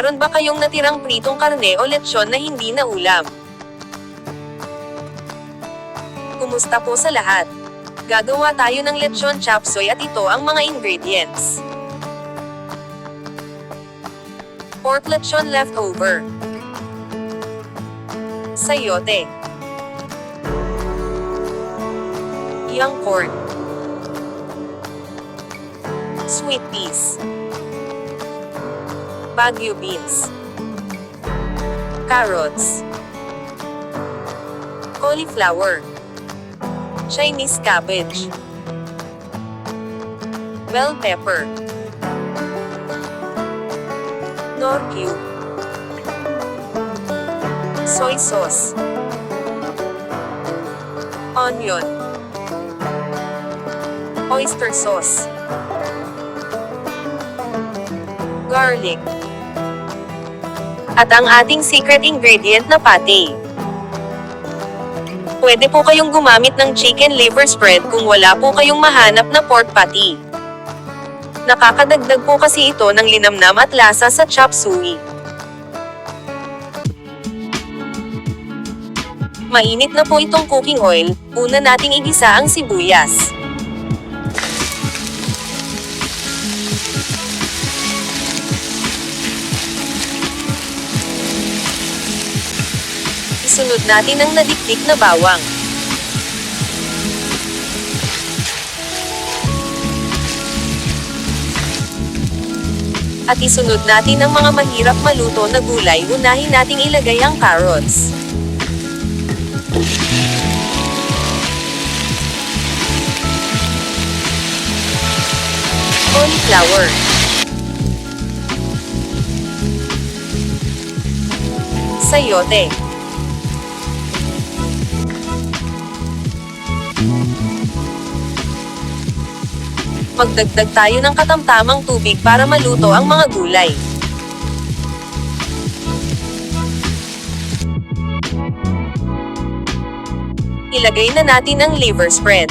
Meron ba kayong natirang pritong karne o lechon na hindi na ulam? Kumusta po sa lahat? Gagawa tayo ng lechon chopsuey at ito ang mga ingredients. Pork lechon leftover. Sayote. Yongcorn. Sweet peas. Baguio beans. Carrots. Cauliflower. Chinese cabbage. Bell pepper. Knorr cube. Soy sauce. Onion. Oyster sauce. Garlic. At ang ating secret ingredient na pate. Pwede po kayong gumamit ng chicken liver spread kung wala po kayong mahanap na pork patty. Nakakadagdag po kasi ito ng linamnam at lasa sa chopsuey. Mainit na po itong cooking oil, una nating igisa ang sibuyas. Isunod natin ang nadikdik na bawang. At isunod natin ang mga mahirap maluto na gulay. Unahin nating ilagay ang carrots. Cauliflower. Sayote. Magdagdag tayo ng katamtamang tubig para maluto ang mga gulay. Ilagay na natin ang liver spread.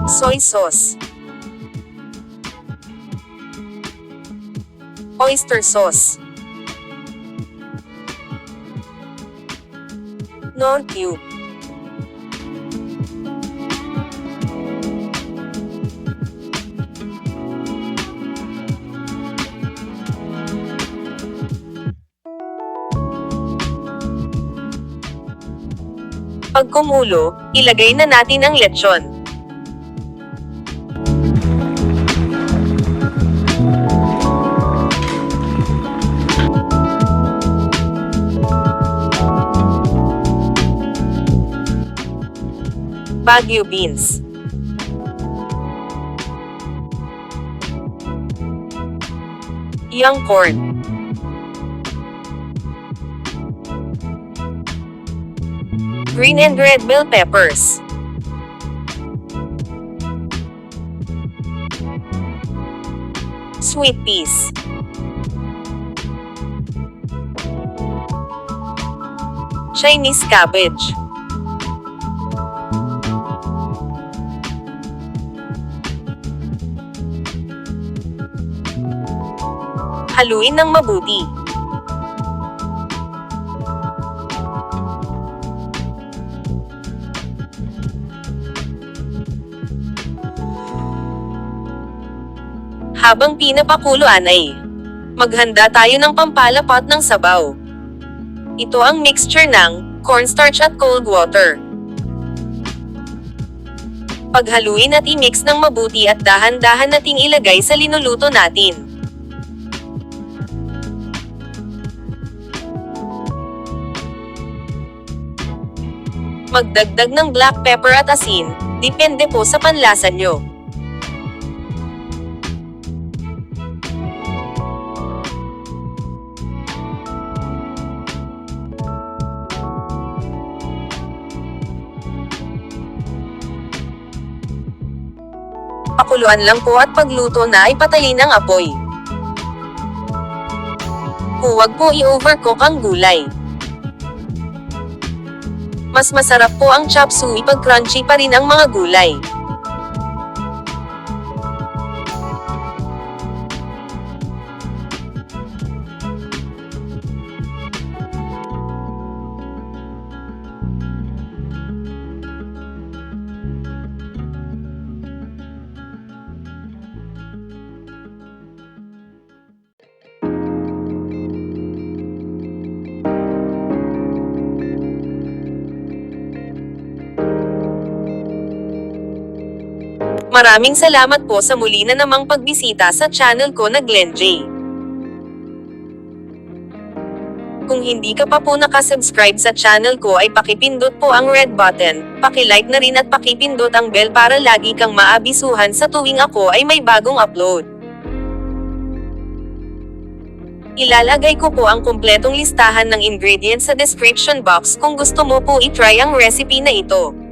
Soy sauce. Oyster sauce. Knorr cube. Pag kumulo, ilagay na natin ang lechon. Baguio beans. Yongcorn. Green and red bell peppers. Sweet peas. Chinese cabbage. Haluin ng mabuti. Habang pinapakuluan ay maghanda tayo ng pampalapot ng sabaw. Ito ang mixture ng cornstarch at cold water. Paghaluin at i-mix ng mabuti at dahan-dahan nating ilagay sa linuluto natin. Magdagdag ng black pepper at asin, depende po sa panlasa nyo. Pakuluan lang po at pagluto na ay patayin ang apoy. Huwag po i-overcook ang gulay. Mas masarap po ang chop suey pag crunchy pa rin ang mga gulay. Maraming salamat po sa muli na namang pagbisita sa channel ko na Glen J. Kung hindi ka pa po nakasubscribe sa channel ko ay pakipindot po ang red button, pakilike na rin at pakipindot ang bell para lagi kang maabisuhan sa tuwing ako ay may bagong upload. Ilalagay ko po ang kumpletong listahan ng ingredients sa description box kung gusto mo po itry ang recipe na ito.